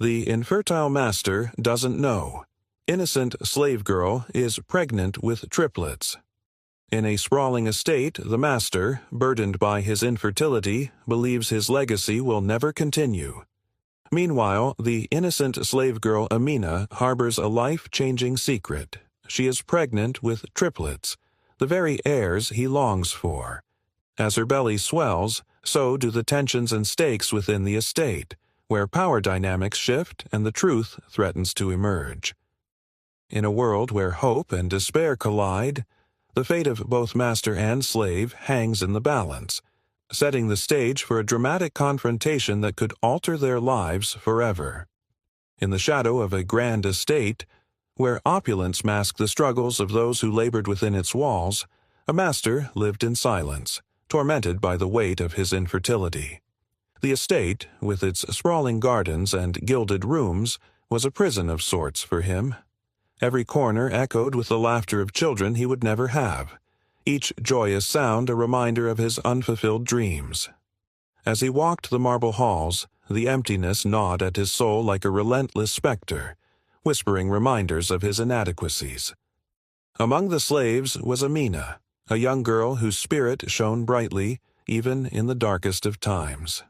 The infertile master doesn't know. Innocent slave girl is pregnant with triplets. In a sprawling estate, the master, burdened by his infertility, believes his legacy will never continue. Meanwhile, the innocent slave girl Amina harbors a life-changing secret. She is pregnant with triplets, the very heirs he longs for. As her belly swells, so do the tensions and stakes within the estate, where power dynamics shift and the truth threatens to emerge. In a world where hope and despair collide, the fate of both master and slave hangs in the balance, setting the stage for a dramatic confrontation that could alter their lives forever. In the shadow of a grand estate, where opulence masked the struggles of those who labored within its walls, a master lived in silence, tormented by the weight of his infertility. The estate, with its sprawling gardens and gilded rooms, was a prison of sorts for him. Every corner echoed with the laughter of children he would never have, each joyous sound a reminder of his unfulfilled dreams. As he walked the marble halls, the emptiness gnawed at his soul like a relentless specter, whispering reminders of his inadequacies. Among the slaves was Amina, a young girl whose spirit shone brightly, even in the darkest of times.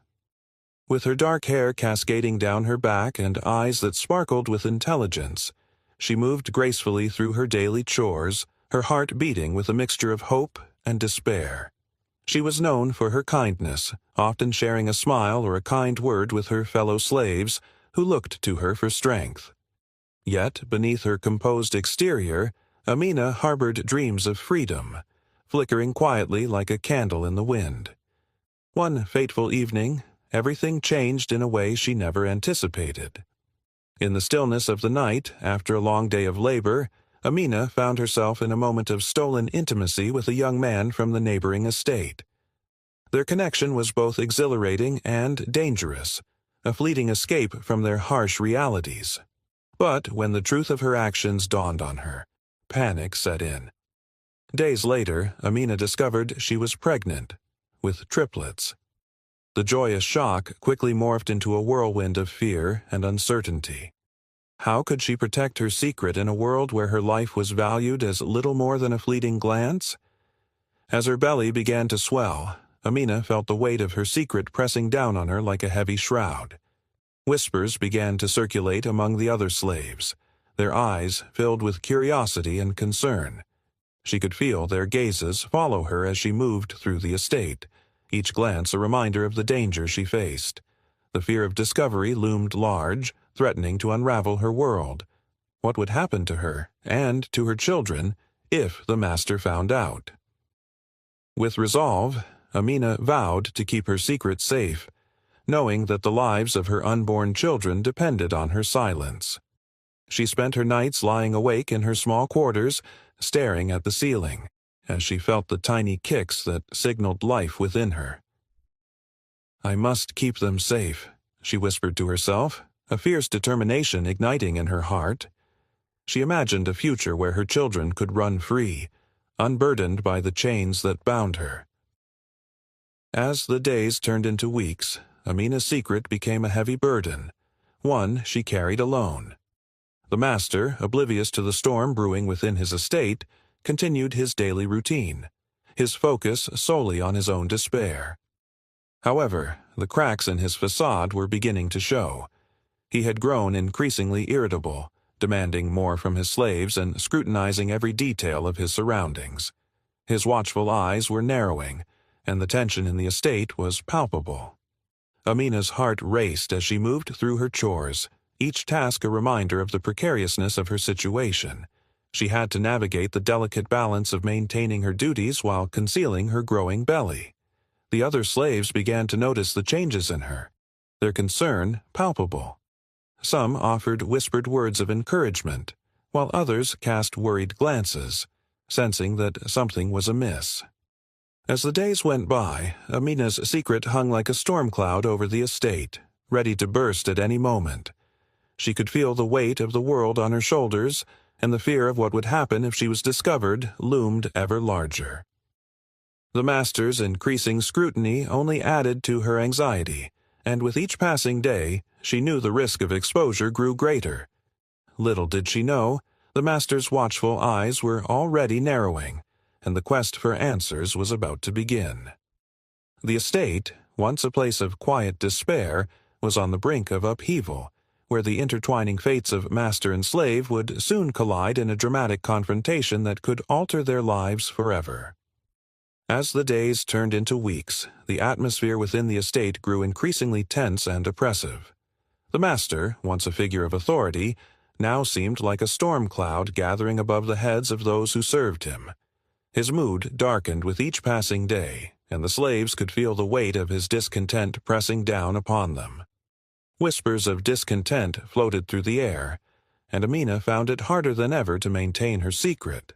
With her dark hair cascading down her back and eyes that sparkled with intelligence, she moved gracefully through her daily chores, her heart beating with a mixture of hope and despair. She was known for her kindness, often sharing a smile or a kind word with her fellow slaves who looked to her for strength. Yet, beneath her composed exterior, Amina harbored dreams of freedom, flickering quietly like a candle in the wind. One fateful evening, everything changed in a way she never anticipated. In the stillness of the night, after a long day of labor, Amina found herself in a moment of stolen intimacy with a young man from the neighboring estate. Their connection was both exhilarating and dangerous, a fleeting escape from their harsh realities. But when the truth of her actions dawned on her, panic set in. Days later, Amina discovered she was pregnant, with triplets. The joyous shock quickly morphed into a whirlwind of fear and uncertainty. How could she protect her secret in a world where her life was valued as little more than a fleeting glance? As her belly began to swell, Amina felt the weight of her secret pressing down on her like a heavy shroud. Whispers began to circulate among the other slaves, their eyes filled with curiosity and concern. She could feel their gazes follow her as she moved through the estate, each glance a reminder of the danger she faced. The fear of discovery loomed large, threatening to unravel her world. What would happen to her, and to her children, if the master found out? With resolve, Amina vowed to keep her secret safe, knowing that the lives of her unborn children depended on her silence. She spent her nights lying awake in her small quarters, staring at the ceiling, as she felt the tiny kicks that signaled life within her. "I must keep them safe," she whispered to herself, a fierce determination igniting in her heart. She imagined a future where her children could run free, unburdened by the chains that bound her. As the days turned into weeks, Amina's secret became a heavy burden, one she carried alone. The master, oblivious to the storm brewing within his estate, continued his daily routine, his focus solely on his own despair. However, the cracks in his facade were beginning to show. He had grown increasingly irritable, demanding more from his slaves and scrutinizing every detail of his surroundings. His watchful eyes were narrowing, and the tension in the estate was palpable. Amina's heart raced as she moved through her chores, each task a reminder of the precariousness of her situation. She had to navigate the delicate balance of maintaining her duties while concealing her growing belly. The other slaves began to notice the changes in her, their concern palpable. Some offered whispered words of encouragement, while others cast worried glances, sensing that something was amiss. As the days went by, Amina's secret hung like a storm cloud over the estate, ready to burst at any moment. She could feel the weight of the world on her shoulders, and the fear of what would happen if she was discovered loomed ever larger. The master's increasing scrutiny only added to her anxiety, and with each passing day, she knew the risk of exposure grew greater. Little did she know, the master's watchful eyes were already narrowing, and the quest for answers was about to begin. The estate, once a place of quiet despair, was on the brink of upheaval, where the intertwining fates of master and slave would soon collide in a dramatic confrontation that could alter their lives forever. As the days turned into weeks, the atmosphere within the estate grew increasingly tense and oppressive. The master, once a figure of authority, now seemed like a storm cloud gathering above the heads of those who served him. His mood darkened with each passing day, and the slaves could feel the weight of his discontent pressing down upon them. Whispers of discontent floated through the air, and Amina found it harder than ever to maintain her secret.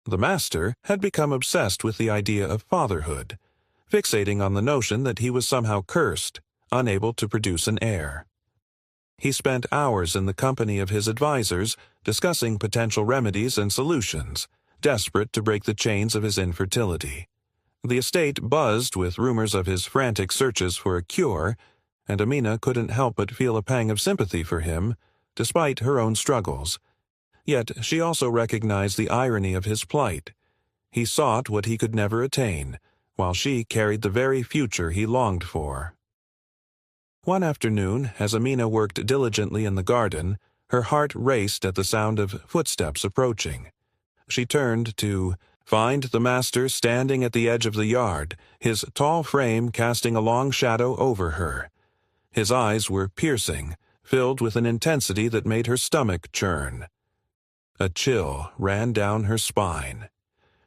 The master had become obsessed with the idea of fatherhood, fixating on the notion that he was somehow cursed, unable to produce an heir. He spent hours in the company of his advisors, discussing potential remedies and solutions, desperate to break the chains of his infertility. The estate buzzed with rumors of his frantic searches for a cure, and Amina couldn't help but feel a pang of sympathy for him, despite her own struggles. Yet she also recognized the irony of his plight. He sought what he could never attain, while she carried the very future he longed for. One afternoon, as Amina worked diligently in the garden, her heart raced at the sound of footsteps approaching. She turned to find the master standing at the edge of the yard, his tall frame casting a long shadow over her. His eyes were piercing, filled with an intensity that made her stomach churn. A chill ran down her spine.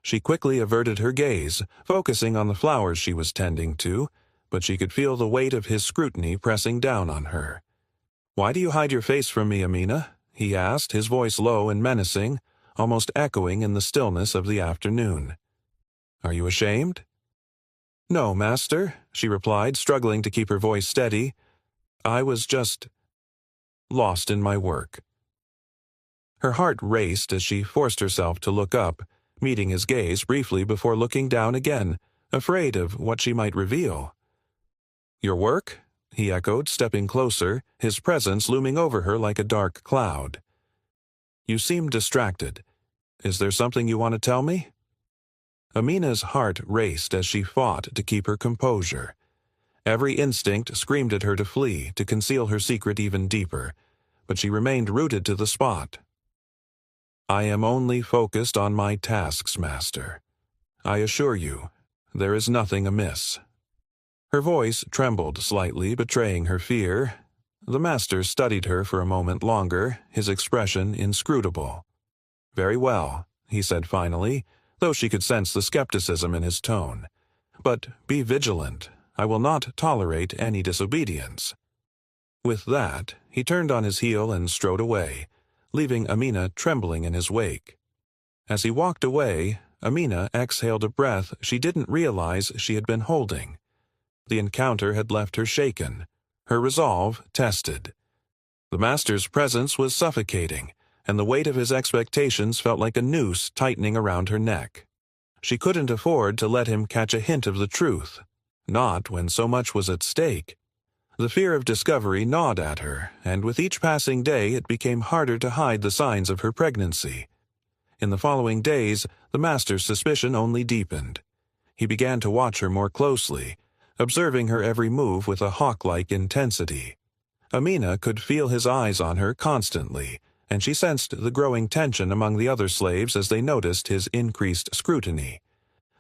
She quickly averted her gaze, focusing on the flowers she was tending to, but she could feel the weight of his scrutiny pressing down on her. "Why do you hide your face from me, Amina?" he asked, his voice low and menacing, almost echoing in the stillness of the afternoon. "Are you ashamed?" "No, master," she replied, struggling to keep her voice steady. "I was just lost in my work." Her heart raced as she forced herself to look up, meeting his gaze briefly before looking down again, afraid of what she might reveal. "Your work?" he echoed, stepping closer, his presence looming over her like a dark cloud. "You seem distracted. Is there something you want to tell me?" Amina's heart raced as she fought to keep her composure. Every instinct screamed at her to flee, to conceal her secret even deeper, but she remained rooted to the spot. "I am only focused on my tasks, master. I assure you, there is nothing amiss." Her voice trembled slightly, betraying her fear. The master studied her for a moment longer, his expression inscrutable. "Very well," he said finally, though she could sense the skepticism in his tone. "But be vigilant. I will not tolerate any disobedience." With that, he turned on his heel and strode away, leaving Amina trembling in his wake. As he walked away, Amina exhaled a breath she didn't realize she had been holding. The encounter had left her shaken, her resolve tested. The master's presence was suffocating, and the weight of his expectations felt like a noose tightening around her neck. She couldn't afford to let him catch a hint of the truth, not when so much was at stake. The fear of discovery gnawed at her, and with each passing day it became harder to hide the signs of her pregnancy. In the following days, the master's suspicion only deepened. He began to watch her more closely, observing her every move with a hawk-like intensity. Amina could feel his eyes on her constantly, and she sensed the growing tension among the other slaves as they noticed his increased scrutiny.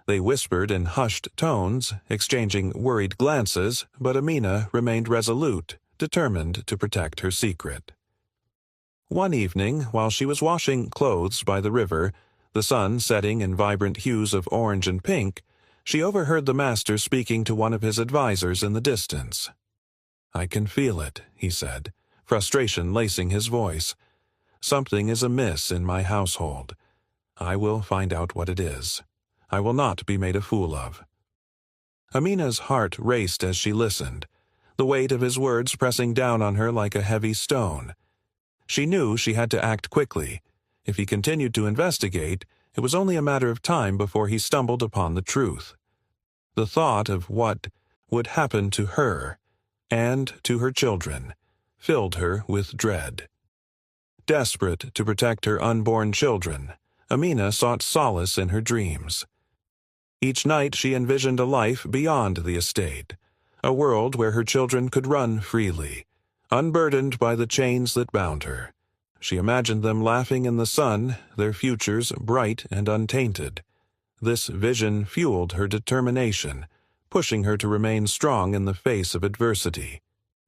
They whispered in hushed tones, exchanging worried glances, but Amina remained resolute, determined to protect her secret. One evening, while she was washing clothes by the river, the sun setting in vibrant hues of orange and pink, she overheard the master speaking to one of his advisors in the distance. "I can feel it," he said, frustration lacing his voice. "Something is amiss in my household. I will find out what it is. I will not be made a fool of." Amina's heart raced as she listened, the weight of his words pressing down on her like a heavy stone. She knew she had to act quickly. If he continued to investigate, it was only a matter of time before he stumbled upon the truth. The thought of what would happen to her and to her children filled her with dread. Desperate to protect her unborn children, Amina sought solace in her dreams. Each night she envisioned a life beyond the estate, a world where her children could run freely, unburdened by the chains that bound her. She imagined them laughing in the sun, their futures bright and untainted. This vision fueled her determination, pushing her to remain strong in the face of adversity.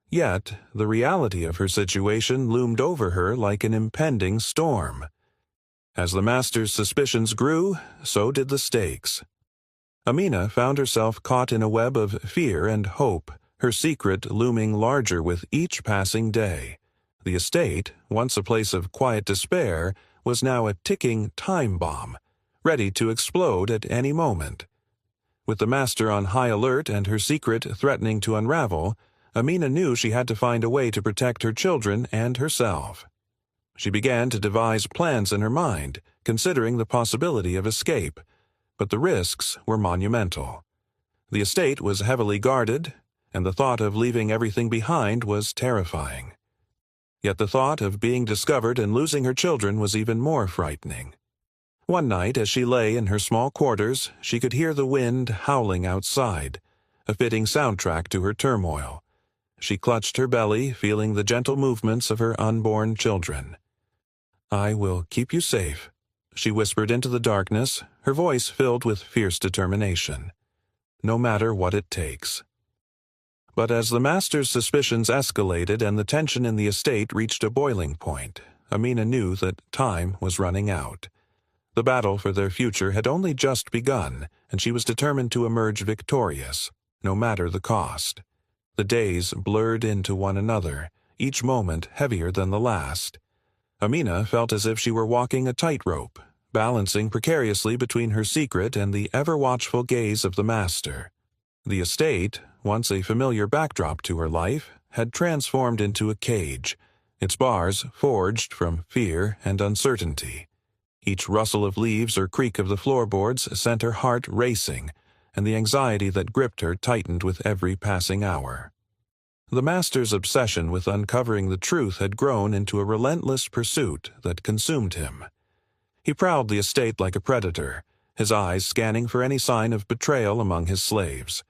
Yet, the reality of her situation loomed over her like an impending storm. As the master's suspicions grew, so did the stakes. Amina found herself caught in a web of fear and hope, her secret looming larger with each passing day. The estate, once a place of quiet despair, was now a ticking time bomb, ready to explode at any moment. With the master on high alert and her secret threatening to unravel, Amina knew she had to find a way to protect her children and herself. She began to devise plans in her mind, considering the possibility of escape, but the risks were monumental. The estate was heavily guarded, and the thought of leaving everything behind was terrifying. Yet the thought of being discovered and losing her children was even more frightening. One night, as she lay in her small quarters, she could hear the wind howling outside, a fitting soundtrack to her turmoil. She clutched her belly, feeling the gentle movements of her unborn children. "I will keep you safe," she whispered into the darkness, her voice filled with fierce determination. "No matter what it takes." But as the master's suspicions escalated and the tension in the estate reached a boiling point, Amina knew that time was running out. The battle for their future had only just begun, and she was determined to emerge victorious, no matter the cost. The days blurred into one another, each moment heavier than the last. Amina felt as if she were walking a tightrope, balancing precariously between her secret and the ever-watchful gaze of the master. The estate, once a familiar backdrop to her life, had transformed into a cage, its bars forged from fear and uncertainty. Each rustle of leaves or creak of the floorboards sent her heart racing, and the anxiety that gripped her tightened with every passing hour. The master's obsession with uncovering the truth had grown into a relentless pursuit that consumed him. He prowled the estate like a predator, his eyes scanning for any sign of betrayal among his slaves.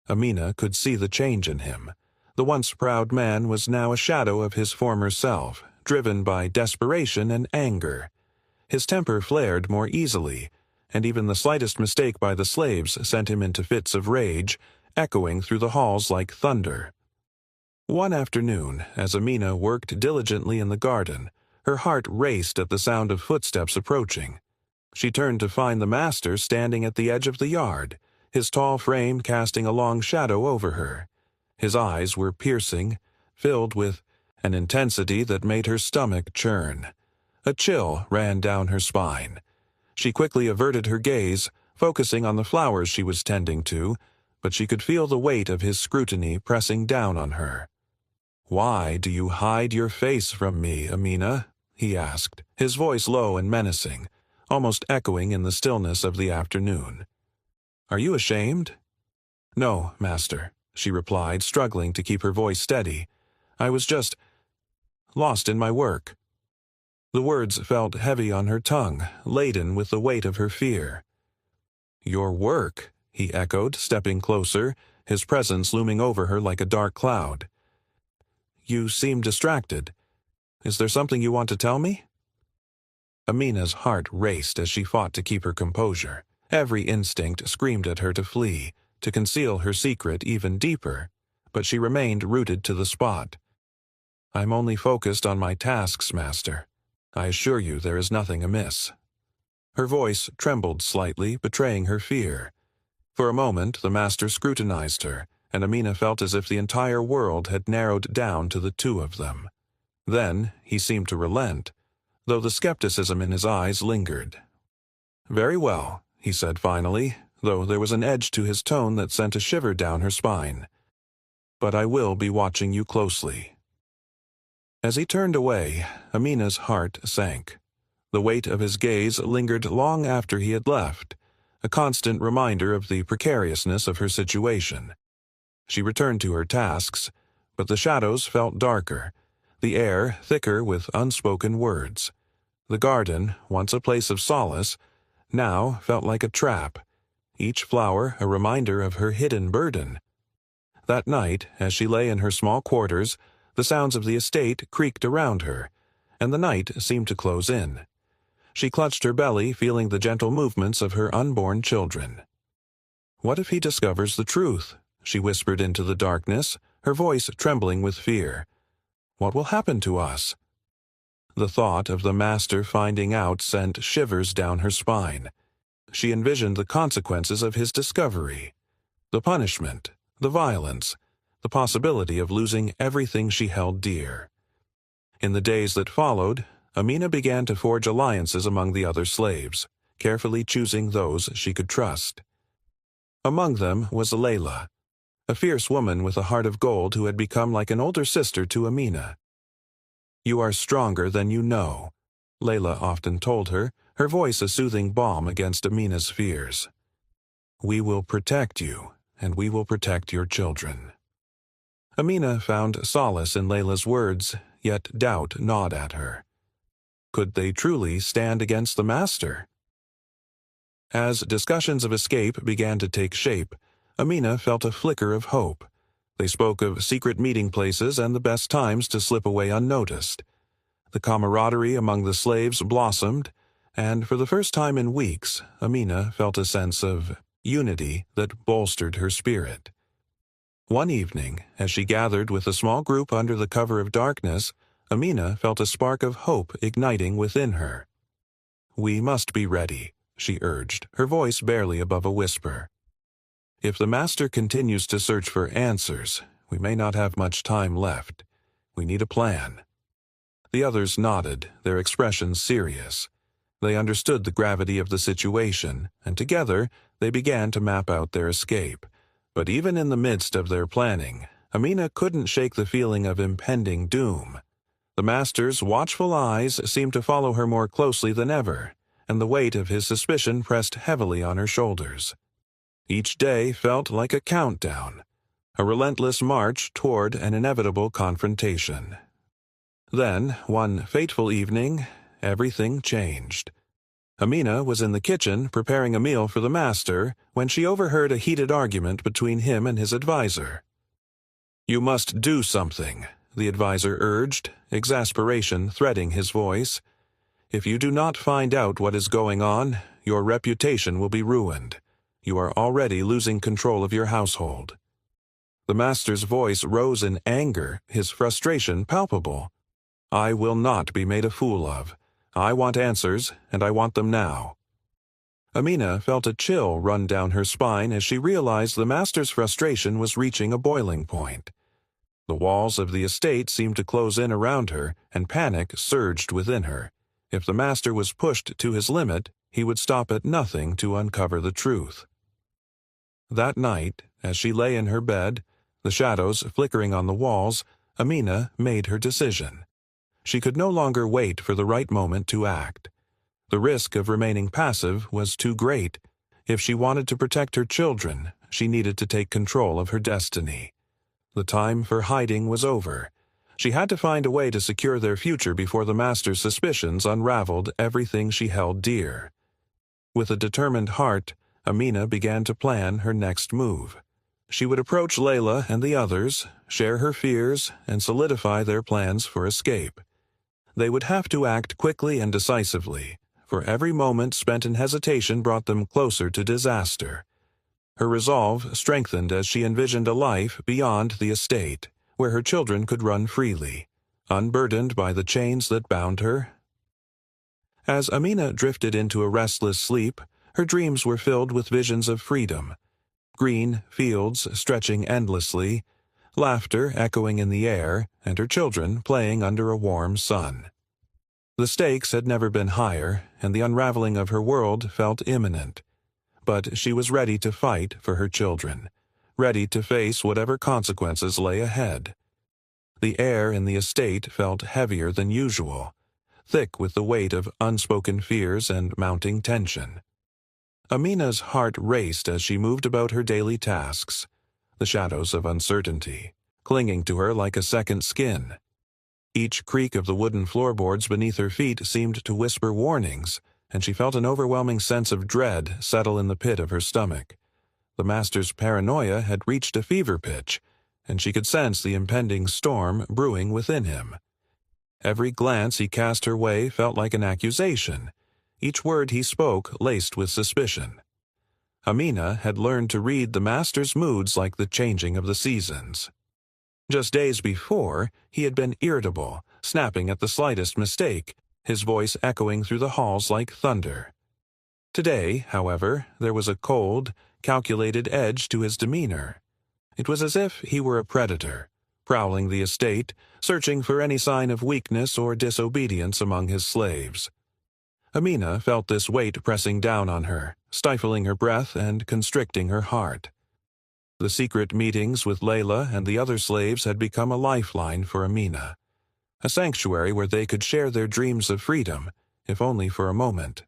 Amina could see the change in him. The once proud man was now a shadow of his former self, driven by desperation and anger. His temper flared more easily, and even the slightest mistake by the slaves sent him into fits of rage, echoing through the halls like thunder. One afternoon, as Amina worked diligently in the garden, her heart raced at the sound of footsteps approaching. She turned to find the master standing at the edge of the yard, his tall frame casting a long shadow over her. His eyes were piercing, filled with an intensity that made her stomach churn. A chill ran down her spine. She quickly averted her gaze, focusing on the flowers she was tending to, but she could feel the weight of his scrutiny pressing down on her. "Why do you hide your face from me, Amina?" he asked, his voice low and menacing, almost echoing in the stillness of the afternoon. "Are you ashamed?" "No, master," she replied, struggling to keep her voice steady. "I was just lost in my work." The words felt heavy on her tongue, laden with the weight of her fear. "Your work?" he echoed, stepping closer, his presence looming over her like a dark cloud. "You seem distracted. Is there something you want to tell me?" Amina's heart raced as she fought to keep her composure. Every instinct screamed at her to flee, to conceal her secret even deeper, but she remained rooted to the spot. "I'm only focused on my tasks, master. I assure you there is nothing amiss." Her voice trembled slightly, betraying her fear. For a moment the master scrutinized her, and Amina felt as if the entire world had narrowed down to the two of them. Then he seemed to relent, though the skepticism in his eyes lingered. "Very well," he said finally, though there was an edge to his tone that sent a shiver down her spine. "But I will be watching you closely." As he turned away, Amina's heart sank. The weight of his gaze lingered long after he had left, a constant reminder of the precariousness of her situation. She returned to her tasks, But the shadows felt darker, the air thicker with unspoken words. The garden, once a place of solace, now felt like a trap, each flower a reminder of her hidden burden. That night, as she lay in her small quarters, the sounds of the estate creaked around her, and the night seemed to close in. She clutched her belly, feeling the gentle movements of her unborn children. "What if he discovers the truth?" she whispered into the darkness, her voice trembling with fear. "What will happen to us?" The thought of the master finding out sent shivers down her spine. She envisioned the consequences of his discovery, the punishment, the violence, the possibility of losing everything she held dear. In the days that followed, Amina began to forge alliances among the other slaves, carefully choosing those she could trust. Among them was Layla, a fierce woman with a heart of gold who had become like an older sister to Amina. "You are stronger than you know," Layla often told her, her voice a soothing balm against Amina's fears. "We will protect you, and we will protect your children." Amina found solace in Layla's words, yet doubt gnawed at her. Could they truly stand against the master? As discussions of escape began to take shape, Amina felt a flicker of hope. They spoke of secret meeting places and the best times to slip away unnoticed. The camaraderie among the slaves blossomed, and for the first time in weeks, Amina felt a sense of unity that bolstered her spirit. One evening, as she gathered with a small group under the cover of darkness, Amina felt a spark of hope igniting within her. "We must be ready," she urged, her voice barely above a whisper. "If the master continues to search for answers, we may not have much time left. We need a plan." The others nodded, their expressions serious. They understood the gravity of the situation, and together they began to map out their escape. But even in the midst of their planning, Amina couldn't shake the feeling of impending doom. The master's watchful eyes seemed to follow her more closely than ever, and the weight of his suspicion pressed heavily on her shoulders. Each day felt like a countdown, a relentless march toward an inevitable confrontation. Then, one fateful evening, everything changed. Amina was in the kitchen preparing a meal for the master when she overheard a heated argument between him and his advisor. "You must do something," the advisor urged, exasperation threading his voice. "If you do not find out what is going on, your reputation will be ruined. You are already losing control of your household." The master's voice rose in anger, his frustration palpable. "I will not be made a fool of. I want answers, and I want them now." Amina felt a chill run down her spine as she realized the master's frustration was reaching a boiling point. The walls of the estate seemed to close in around her, and panic surged within her. If the master was pushed to his limit, he would stop at nothing to uncover the truth. That night, as she lay in her bed, the shadows flickering on the walls, Amina made her decision. She could no longer wait for the right moment to act. The risk of remaining passive was too great. If she wanted to protect her children, she needed to take control of her destiny. The time for hiding was over. She had to find a way to secure their future before the master's suspicions unraveled everything she held dear. With a determined heart, Amina began to plan her next move. She would approach Layla and the others, share her fears, and solidify their plans for escape. They would have to act quickly and decisively, for every moment spent in hesitation brought them closer to disaster. Her resolve strengthened as she envisioned a life beyond the estate, where her children could run freely, unburdened by the chains that bound her. As Amina drifted into a restless sleep, her dreams were filled with visions of freedom. Green fields stretching endlessly, laughter echoing in the air, and her children playing under a warm sun. The stakes had never been higher, and the unraveling of her world felt imminent. But she was ready to fight for her children, ready to face whatever consequences lay ahead. The air in the estate felt heavier than usual, thick with the weight of unspoken fears and mounting tension. Amina's heart raced as she moved about her daily tasks, the shadows of uncertainty, clinging to her like a second skin. Each creak of the wooden floorboards beneath her feet seemed to whisper warnings, and she felt an overwhelming sense of dread settle in the pit of her stomach. The master's paranoia had reached a fever pitch, and she could sense the impending storm brewing within him. Every glance he cast her way felt like an accusation, each word he spoke laced with suspicion. Amina had learned to read the master's moods like the changing of the seasons. Just days before, he had been irritable, snapping at the slightest mistake, his voice echoing through the halls like thunder. Today, however, there was a cold, calculated edge to his demeanor. It was as if he were a predator, prowling the estate, searching for any sign of weakness or disobedience among his slaves. Amina felt this weight pressing down on her, stifling her breath and constricting her heart. The secret meetings with Layla and the other slaves had become a lifeline for Amina, a sanctuary where they could share their dreams of freedom, if only for a moment.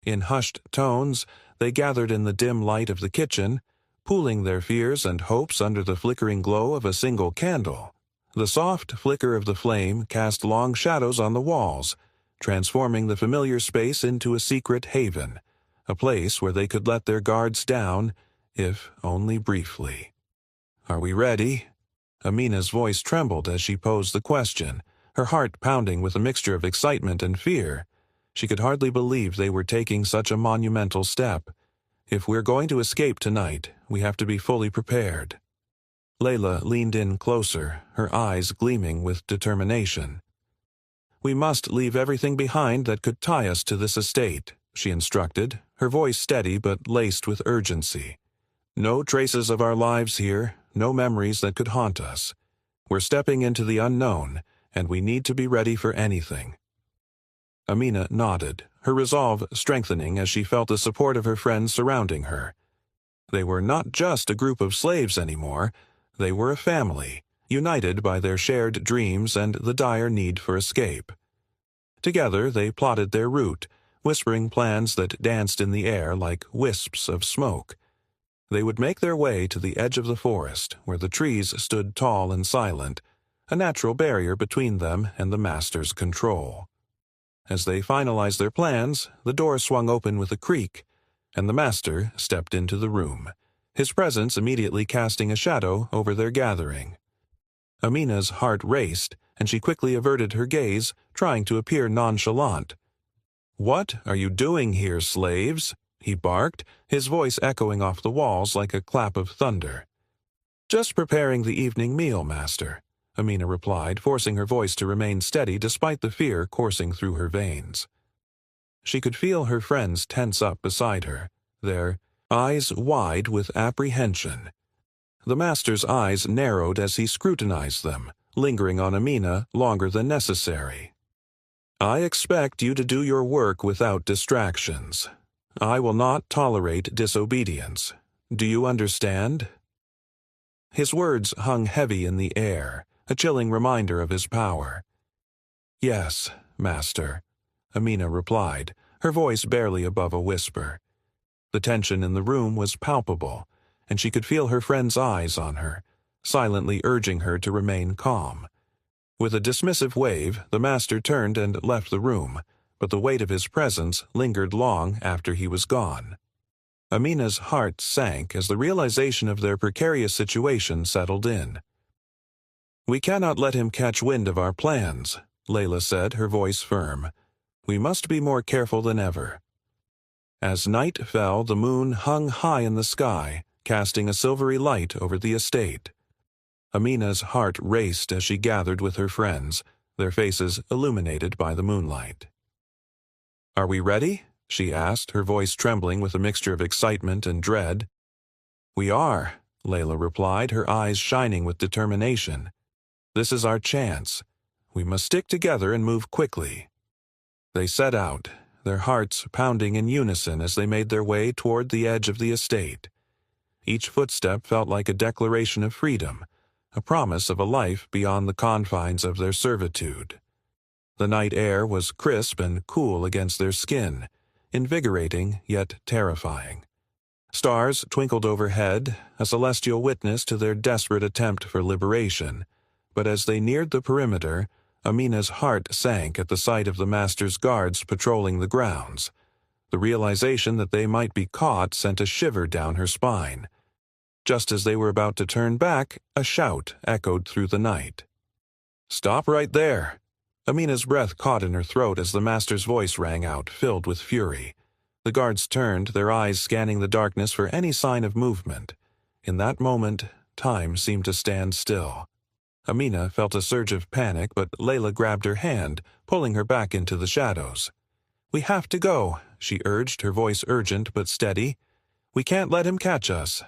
In hushed tones, they gathered in the dim light of the kitchen, pooling their fears and hopes under the flickering glow of a single candle. The soft flicker of the flame cast long shadows on the walls, transforming the familiar space into a secret haven, a place where they could let their guards down, if only briefly. "Are we ready?" Amina's voice trembled as she posed the question, her heart pounding with a mixture of excitement and fear. She could hardly believe they were taking such a monumental step. "If we're going to escape tonight, we have to be fully prepared." Layla leaned in closer, her eyes gleaming with determination. "We must leave everything behind that could tie us to this estate," she instructed, her voice steady but laced with urgency. "No traces of our lives here, no memories that could haunt us. We're stepping into the unknown, and we need to be ready for anything." Amina nodded, her resolve strengthening as she felt the support of her friends surrounding her. They were not just a group of slaves anymore, they were a family, united by their shared dreams and the dire need for escape. Together they plotted their route, whispering plans that danced in the air like wisps of smoke. They would make their way to the edge of the forest, where the trees stood tall and silent, a natural barrier between them and the master's control. As they finalized their plans, the door swung open with a creak, and the master stepped into the room, his presence immediately casting a shadow over their gathering. Amina's heart raced, and she quickly averted her gaze, trying to appear nonchalant. "What are you doing here, slaves?" he barked, his voice echoing off the walls like a clap of thunder. "Just preparing the evening meal, master," Amina replied, forcing her voice to remain steady despite the fear coursing through her veins. She could feel her friends tense up beside her, their eyes wide with apprehension. The master's eyes narrowed as he scrutinized them, lingering on Amina longer than necessary. "I expect you to do your work without distractions. I will not tolerate disobedience. Do you understand?" His words hung heavy in the air, a chilling reminder of his power. "Yes, master," Amina replied, her voice barely above a whisper. The tension in the room was palpable, and she could feel her friend's eyes on her, silently urging her to remain calm. With a dismissive wave, the master turned and left the room, but the weight of his presence lingered long after he was gone. Amina's heart sank as the realization of their precarious situation settled in. "We cannot let him catch wind of our plans," Layla said, her voice firm. "We must be more careful than ever." As night fell, the moon hung high in the sky, casting a silvery light over the estate. Amina's heart raced as she gathered with her friends, their faces illuminated by the moonlight. "Are we ready?" she asked, her voice trembling with a mixture of excitement and dread. "We are," Layla replied, her eyes shining with determination. "This is our chance. We must stick together and move quickly." They set out, their hearts pounding in unison as they made their way toward the edge of the estate. Each footstep felt like a declaration of freedom, a promise of a life beyond the confines of their servitude. The night air was crisp and cool against their skin, invigorating yet terrifying. Stars twinkled overhead, a celestial witness to their desperate attempt for liberation. But as they neared the perimeter, Amina's heart sank at the sight of the master's guards patrolling the grounds. The realization that they might be caught sent a shiver down her spine. Just as they were about to turn back, a shout echoed through the night. "Stop right there!" Amina's breath caught in her throat as the master's voice rang out, filled with fury. The guards turned, their eyes scanning the darkness for any sign of movement. In that moment, time seemed to stand still. Amina felt a surge of panic, but Layla grabbed her hand, pulling her back into the shadows. "We have to go," she urged, her voice urgent but steady. "We can't let him catch us."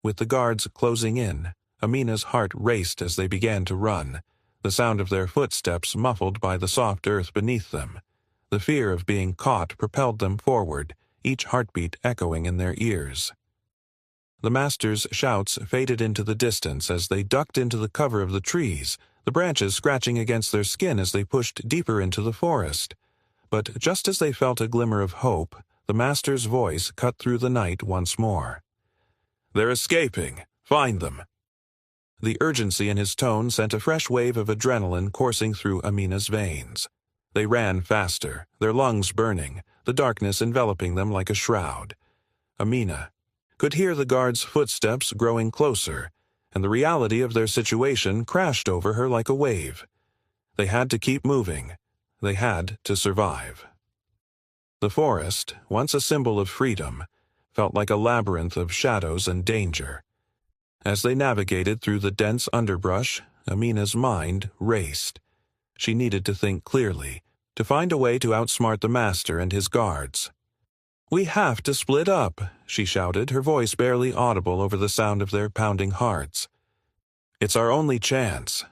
With the guards closing in, Amina's heart raced as they began to run, the sound of their footsteps muffled by the soft earth beneath them. The fear of being caught propelled them forward, each heartbeat echoing in their ears. The master's shouts faded into the distance as they ducked into the cover of the trees, the branches scratching against their skin as they pushed deeper into the forest. But just as they felt a glimmer of hope, the master's voice cut through the night once more. "They're escaping. Find them." The urgency in his tone sent a fresh wave of adrenaline coursing through Amina's veins. They ran faster, their lungs burning, the darkness enveloping them like a shroud. Amina could hear the guards' footsteps growing closer, and the reality of their situation crashed over her like a wave. They had to keep moving. They had to survive. The forest, once a symbol of freedom, felt like a labyrinth of shadows and danger. As they navigated through the dense underbrush, Amina's mind raced. She needed to think clearly, to find a way to outsmart the master and his guards. "We have to split up," she shouted, her voice barely audible over the sound of their pounding hearts. "It's our only chance."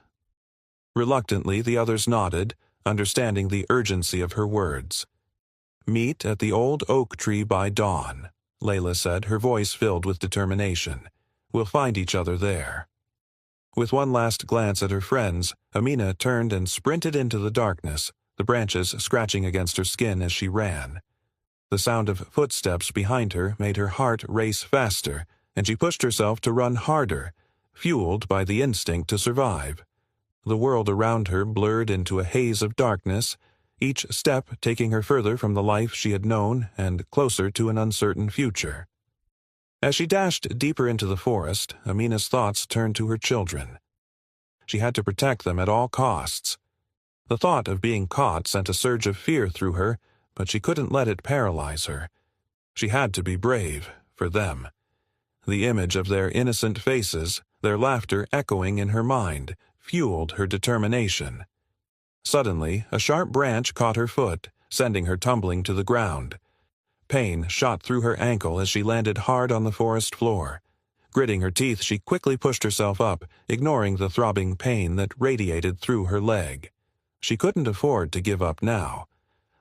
Reluctantly, the others nodded, understanding the urgency of her words. "Meet at the old oak tree by dawn," Layla said, her voice filled with determination. "We'll find each other there." With one last glance at her friends, Amina turned and sprinted into the darkness, the branches scratching against her skin as she ran. The sound of footsteps behind her made her heart race faster, and she pushed herself to run harder, fueled by the instinct to survive. The world around her blurred into a haze of darkness, each step taking her further from the life she had known and closer to an uncertain future. As she dashed deeper into the forest, Amina's thoughts turned to her children. She had to protect them at all costs. The thought of being caught sent a surge of fear through her, but she couldn't let it paralyze her. She had to be brave, for them. The image of their innocent faces, their laughter echoing in her mind, fueled her determination. Suddenly, a sharp branch caught her foot, sending her tumbling to the ground. Pain shot through her ankle as she landed hard on the forest floor. Gritting her teeth, she quickly pushed herself up, ignoring the throbbing pain that radiated through her leg. She couldn't afford to give up now.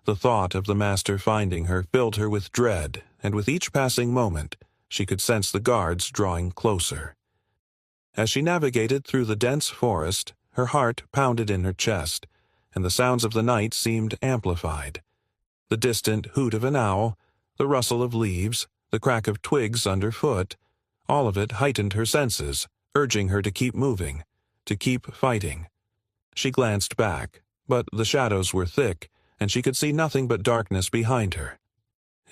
The thought of the master finding her filled her with dread, and with each passing moment, she could sense the guards drawing closer. As she navigated through the dense forest, her heart pounded in her chest, and the sounds of the night seemed amplified. The distant hoot of an owl, the rustle of leaves, the crack of twigs underfoot, all of it heightened her senses, urging her to keep moving, to keep fighting. She glanced back, but the shadows were thick, and she could see nothing but darkness behind her.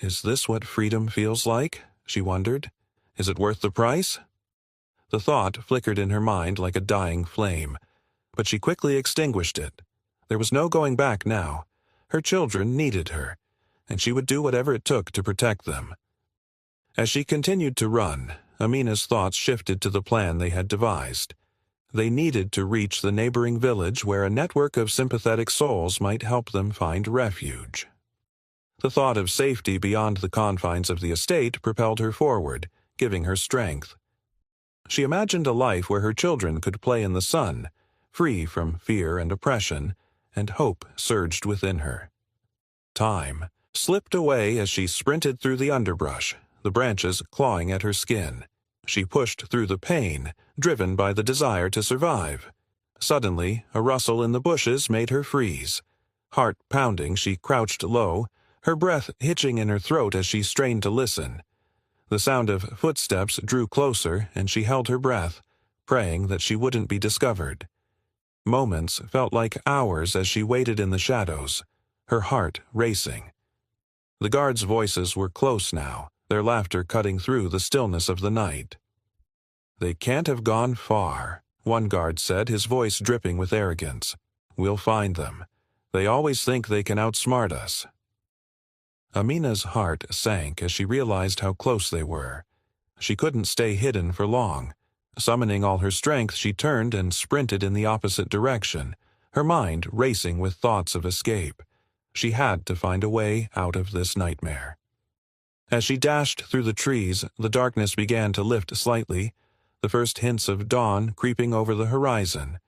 "Is this what freedom feels like?" she wondered. "Is it worth the price?" The thought flickered in her mind like a dying flame, but she quickly extinguished it. There was no going back now. Her children needed her, and she would do whatever it took to protect them. As she continued to run, Amina's thoughts shifted to the plan they had devised. They needed to reach the neighboring village where a network of sympathetic souls might help them find refuge. The thought of safety beyond the confines of the estate propelled her forward, giving her strength. She imagined a life where her children could play in the sun, free from fear and oppression, and hope surged within her. Time slipped away as she sprinted through the underbrush, the branches clawing at her skin. She pushed through the pain, driven by the desire to survive. Suddenly, a rustle in the bushes made her freeze. Heart pounding, she crouched low, her breath hitching in her throat as she strained to listen. The sound of footsteps drew closer, and she held her breath, praying that she wouldn't be discovered. Moments felt like hours as she waited in the shadows, her heart racing. The guards' voices were close now, their laughter cutting through the stillness of the night. "They can't have gone far," one guard said, his voice dripping with arrogance. "We'll find them. They always think they can outsmart us." Amina's heart sank as she realized how close they were. She couldn't stay hidden for long. Summoning all her strength, she turned and sprinted in the opposite direction, her mind racing with thoughts of escape. She had to find a way out of this nightmare. As she dashed through the trees, the darkness began to lift slightly, the first hints of dawn creeping over the horizon.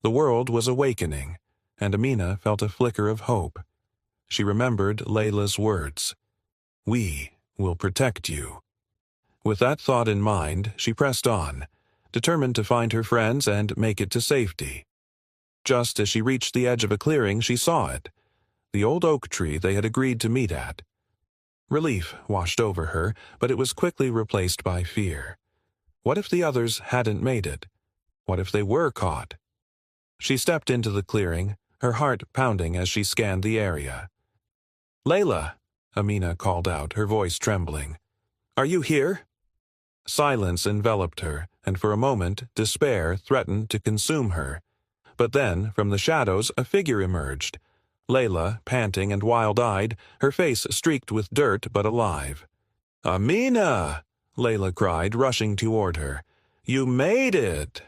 The world was awakening, and Amina felt a flicker of hope. She remembered Layla's words, "We will protect you." With that thought in mind, she pressed on, determined to find her friends and make it to safety. Just as she reached the edge of a clearing, she saw it, the old oak tree they had agreed to meet at. Relief washed over her, but it was quickly replaced by fear. What if the others hadn't made it? What if they were caught? She stepped into the clearing, her heart pounding as she scanned the area. "Layla," Amina called out, her voice trembling. "Are you here?" Silence enveloped her, and for a moment despair threatened to consume her. But then, from the shadows, a figure emerged. Layla, panting and wild-eyed, her face streaked with dirt but alive. "Amina!" Layla cried, rushing toward her. "You made it!"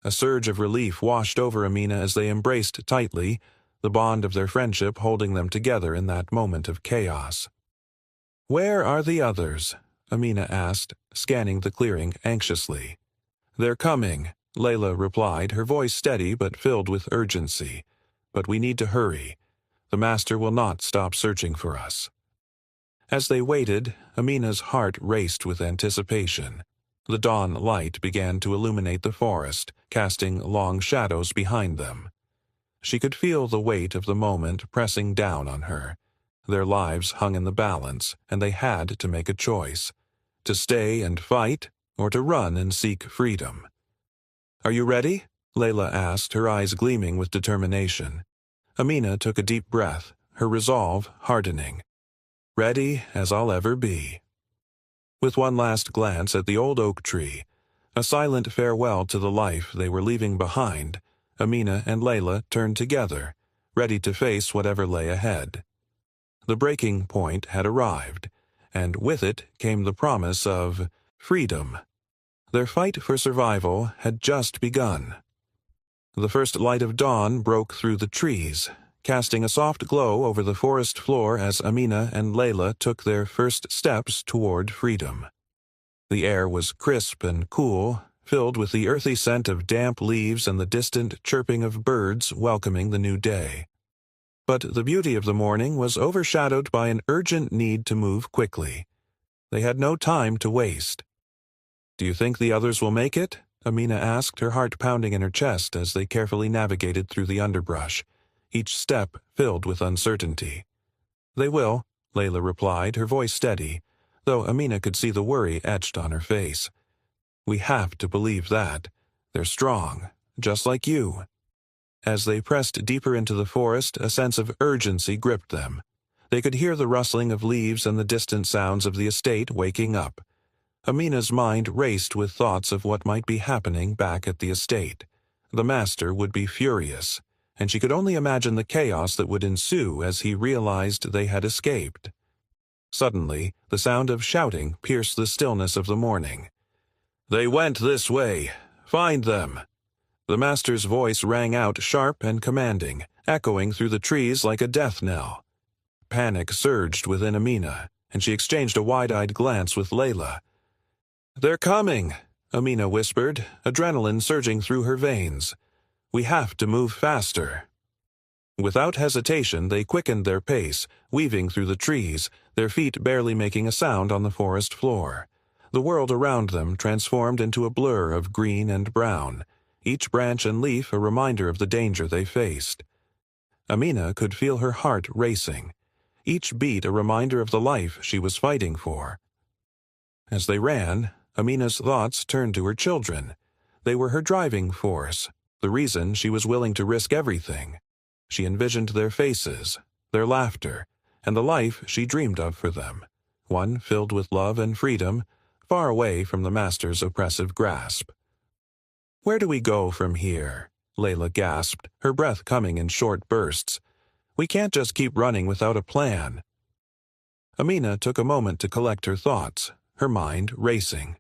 A surge of relief washed over Amina as they embraced tightly, the bond of their friendship holding them together in that moment of chaos. "Where are the others?" Amina asked, scanning the clearing anxiously. "They're coming," Layla replied, her voice steady but filled with urgency. "But we need to hurry. The Master will not stop searching for us." As they waited, Amina's heart raced with anticipation. The dawn light began to illuminate the forest, casting long shadows behind them. She could feel the weight of the moment pressing down on her. Their lives hung in the balance, and they had to make a choice: to stay and fight, or to run and seek freedom. "Are you ready?" Layla asked, her eyes gleaming with determination. Amina took a deep breath, her resolve hardening. "Ready as I'll ever be." With one last glance at the old oak tree, a silent farewell to the life they were leaving behind, Amina and Layla turned together, ready to face whatever lay ahead. The breaking point had arrived, and with it came the promise of freedom. Their fight for survival had just begun. The first light of dawn broke through the trees, casting a soft glow over the forest floor as Amina and Layla took their first steps toward freedom. The air was crisp and cool, filled with the earthy scent of damp leaves and the distant chirping of birds welcoming the new day. But the beauty of the morning was overshadowed by an urgent need to move quickly. They had no time to waste. "Do you think the others will make it?" Amina asked, her heart pounding in her chest as they carefully navigated through the underbrush, each step filled with uncertainty. "They will," Layla replied, her voice steady, though Amina could see the worry etched on her face. "We have to believe that. They're strong, just like you." As they pressed deeper into the forest, a sense of urgency gripped them. They could hear the rustling of leaves and the distant sounds of the estate waking up. Amina's mind raced with thoughts of what might be happening back at the estate. The Master would be furious, and she could only imagine the chaos that would ensue as he realized they had escaped. Suddenly, the sound of shouting pierced the stillness of the morning. "They went this way. Find them." The Master's voice rang out sharp and commanding, echoing through the trees like a death knell. Panic surged within Amina, and she exchanged a wide-eyed glance with Layla. "They're coming," Amina whispered, adrenaline surging through her veins. "We have to move faster." Without hesitation, they quickened their pace, weaving through the trees, their feet barely making a sound on the forest floor. The world around them transformed into a blur of green and brown, each branch and leaf a reminder of the danger they faced. Amina could feel her heart racing, each beat a reminder of the life she was fighting for. As they ran, Amina's thoughts turned to her children. They were her driving force, the reason she was willing to risk everything. She envisioned their faces, their laughter, and the life she dreamed of for them, one filled with love and freedom, far away from the master's oppressive grasp. "Where do we go from here?" Layla gasped, her breath coming in short bursts. "We can't just keep running without a plan." Amina took a moment to collect her thoughts, her mind racing.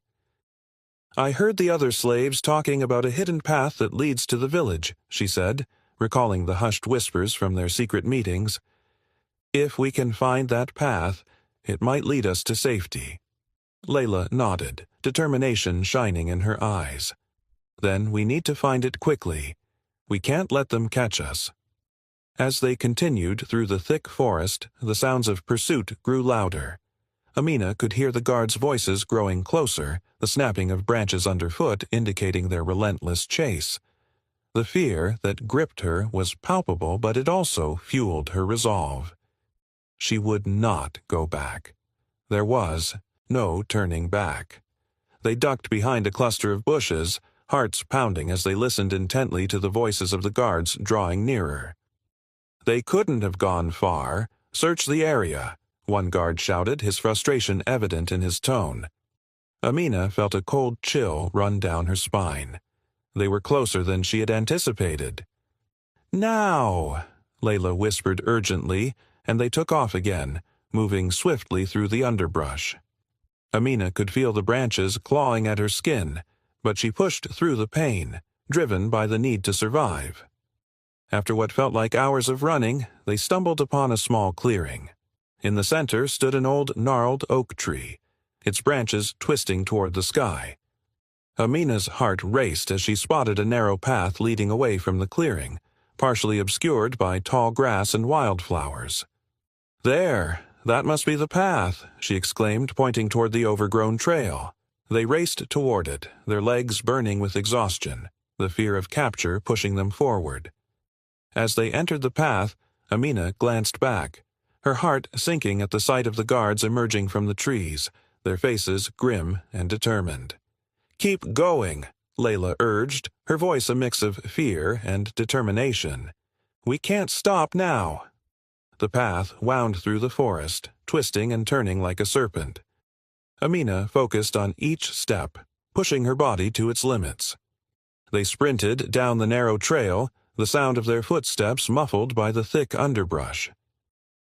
"I heard the other slaves talking about a hidden path that leads to the village," she said, recalling the hushed whispers from their secret meetings. "If we can find that path, it might lead us to safety." Layla nodded, determination shining in her eyes. "Then we need to find it quickly. We can't let them catch us." As they continued through the thick forest, the sounds of pursuit grew louder. Amina could hear the guards' voices growing closer, the snapping of branches underfoot indicating their relentless chase. The fear that gripped her was palpable, but it also fueled her resolve. She would not go back. There was no turning back. They ducked behind a cluster of bushes, hearts pounding as they listened intently to the voices of the guards drawing nearer. "They couldn't have gone far. Search the area," one guard shouted, his frustration evident in his tone. Amina felt a cold chill run down her spine. They were closer than she had anticipated. "Now!" Layla whispered urgently, and they took off again, moving swiftly through the underbrush. Amina could feel the branches clawing at her skin, but she pushed through the pain, driven by the need to survive. After what felt like hours of running, they stumbled upon a small clearing. In the center stood an old gnarled oak tree, its branches twisting toward the sky. Amina's heart raced as she spotted a narrow path leading away from the clearing, partially obscured by tall grass and wildflowers. "There, that must be the path," she exclaimed, pointing toward the overgrown trail. They raced toward it, their legs burning with exhaustion, the fear of capture pushing them forward. As they entered the path, Amina glanced back, her heart sinking at the sight of the guards emerging from the trees, their faces grim and determined. "Keep going," Layla urged, her voice a mix of fear and determination. "We can't stop now." The path wound through the forest, twisting and turning like a serpent. Amina focused on each step, pushing her body to its limits. They sprinted down the narrow trail, the sound of their footsteps muffled by the thick underbrush.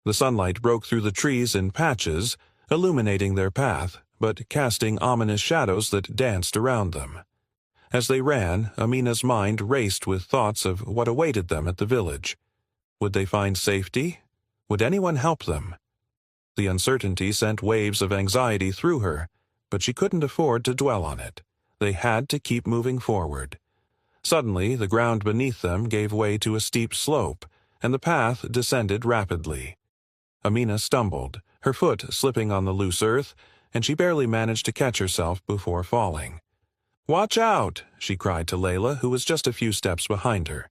The sunlight broke through the trees in patches, illuminating their path, but casting ominous shadows that danced around them. As they ran, Amina's mind raced with thoughts of what awaited them at the village. Would they find safety? Would anyone help them? The uncertainty sent waves of anxiety through her, but she couldn't afford to dwell on it. They had to keep moving forward. Suddenly, the ground beneath them gave way to a steep slope, and the path descended rapidly. Amina stumbled, her foot slipping on the loose earth, and she barely managed to catch herself before falling. "Watch out!" she cried to Layla, who was just a few steps behind her.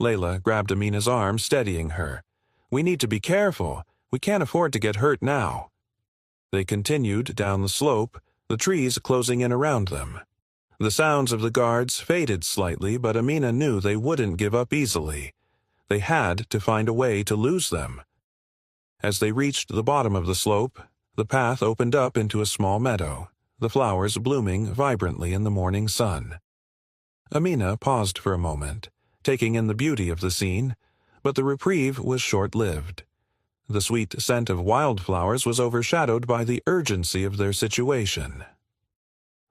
Layla grabbed Amina's arm, steadying her. "We need to be careful. We can't afford to get hurt now." They continued down the slope, the trees closing in around them. The sounds of the guards faded slightly, but Amina knew they wouldn't give up easily. They had to find a way to lose them. As they reached the bottom of the slope, the path opened up into a small meadow, the flowers blooming vibrantly in the morning sun. Amina paused for a moment, taking in the beauty of the scene, but the reprieve was short-lived. The sweet scent of wildflowers was overshadowed by the urgency of their situation.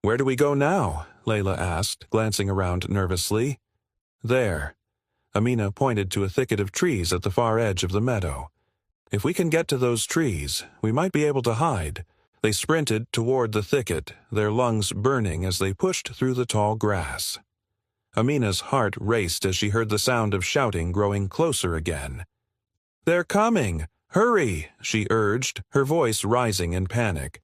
"Where do we go now?" Layla asked, glancing around nervously. "There." Amina pointed to a thicket of trees at the far edge of the meadow. "If we can get to those trees, we might be able to hide." They sprinted toward the thicket, their lungs burning as they pushed through the tall grass. Amina's heart raced as she heard the sound of shouting growing closer again. "They're coming! Hurry!" she urged, her voice rising in panic.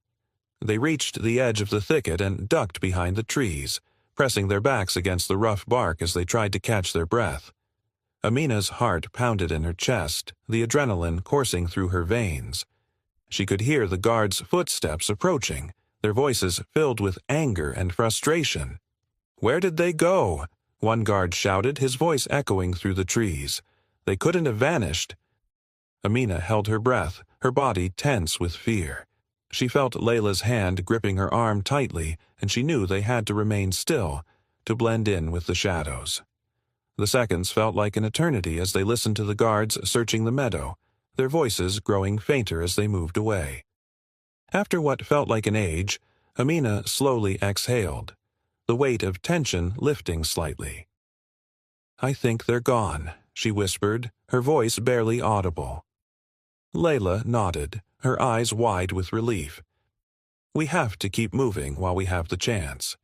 They reached the edge of the thicket and ducked behind the trees, pressing their backs against the rough bark as they tried to catch their breath. Amina's heart pounded in her chest, the adrenaline coursing through her veins. She could hear the guards' footsteps approaching, their voices filled with anger and frustration. "Where did they go?" one guard shouted, his voice echoing through the trees. "They couldn't have vanished." Amina held her breath, her body tense with fear. She felt Layla's hand gripping her arm tightly, and she knew they had to remain still, to blend in with the shadows. The seconds felt like an eternity as they listened to the guards searching the meadow, their voices growing fainter as they moved away. After what felt like an age, Amina slowly exhaled, the weight of tension lifting slightly. "I think they're gone," she whispered, her voice barely audible. Layla nodded, her eyes wide with relief. "We have to keep moving while we have the chance."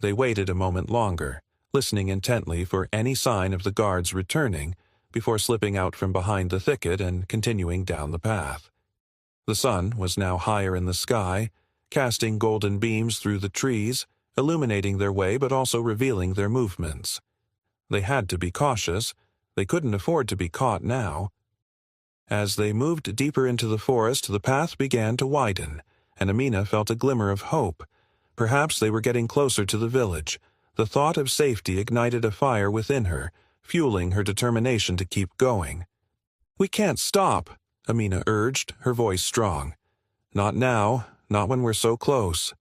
They waited a moment longer, listening intently for any sign of the guards returning, before slipping out from behind the thicket and continuing down the path. The sun was now higher in the sky, casting golden beams through the trees, illuminating their way but also revealing their movements. They had to be cautious. They couldn't afford to be caught now. As they moved deeper into the forest, the path began to widen, and Amina felt a glimmer of hope. Perhaps they were getting closer to the village. The thought of safety ignited a fire within her, fueling her determination to keep going. "We can't stop," Amina urged, her voice strong. "Not now, not when we're so close."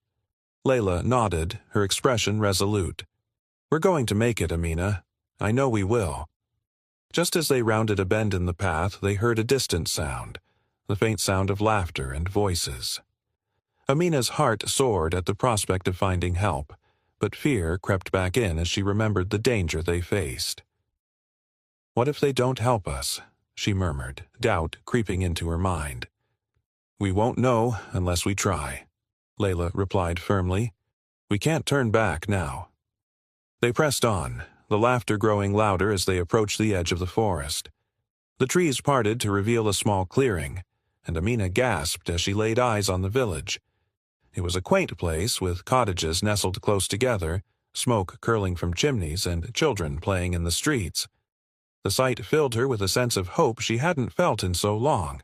Layla nodded, her expression resolute. "We're going to make it, Amina. I know we will." Just as they rounded a bend in the path, they heard a distant sound, the faint sound of laughter and voices. Amina's heart soared at the prospect of finding help, but fear crept back in as she remembered the danger they faced. "What if they don't help us?" she murmured, doubt creeping into her mind. "We won't know unless we try," Layla replied firmly. "We can't turn back now." They pressed on, the laughter growing louder as they approached the edge of the forest. The trees parted to reveal a small clearing, and Amina gasped as she laid eyes on the village. It was a quaint place with cottages nestled close together, smoke curling from chimneys, and children playing in the streets. The sight filled her with a sense of hope she hadn't felt in so long,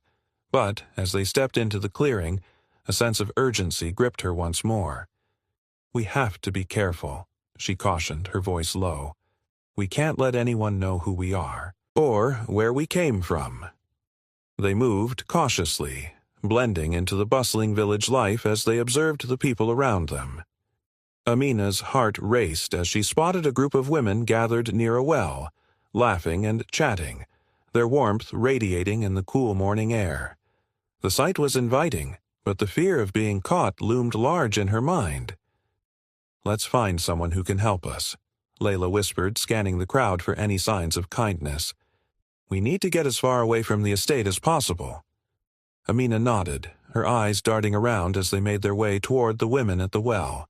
but as they stepped into the clearing, a sense of urgency gripped her once more. "We have to be careful," she cautioned, her voice low. "We can't let anyone know who we are, or where we came from." They moved cautiously, blending into the bustling village life as they observed the people around them. Amina's heart raced as she spotted a group of women gathered near a well, laughing and chatting, their warmth radiating in the cool morning air. The sight was inviting, but the fear of being caught loomed large in her mind. "Let's find someone who can help us," Layla whispered, scanning the crowd for any signs of kindness. "We need to get as far away from the estate as possible." Amina nodded, her eyes darting around as they made their way toward the women at the well.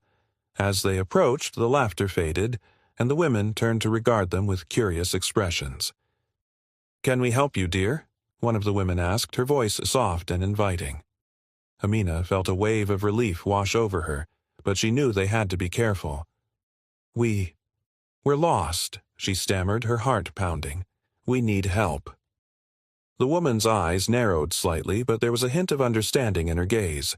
As they approached, the laughter faded, and the women turned to regard them with curious expressions. "Can we help you, dear?" one of the women asked, her voice soft and inviting. Amina felt a wave of relief wash over her, but she knew they had to be careful. We're lost," she stammered, her heart pounding. "We need help." The woman's eyes narrowed slightly, but there was a hint of understanding in her gaze.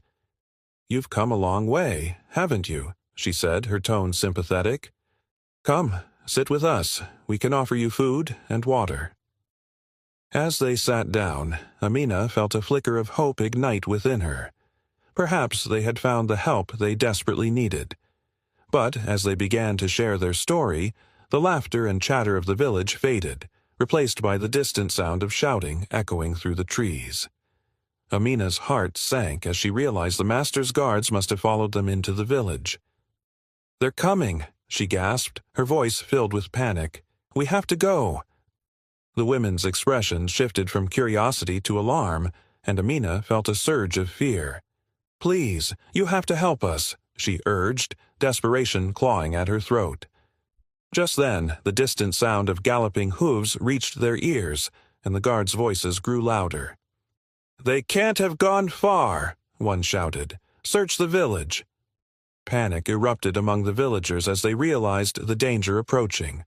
"You've come a long way, haven't you?" she said, her tone sympathetic. "Come, sit with us. We can offer you food and water." As they sat down, Amina felt a flicker of hope ignite within her. Perhaps they had found the help they desperately needed. But as they began to share their story, the laughter and chatter of the village faded, replaced by the distant sound of shouting echoing through the trees. Amina's heart sank as she realized the master's guards must have followed them into the village. "They're coming," she gasped, her voice filled with panic. "We have to go." The women's expression shifted from curiosity to alarm, and Amina felt a surge of fear. "Please, you have to help us," she urged, desperation clawing at her throat. Just then, the distant sound of galloping hooves reached their ears, and the guards' voices grew louder. "They can't have gone far," one shouted. "Search the village." Panic erupted among the villagers as they realized the danger approaching.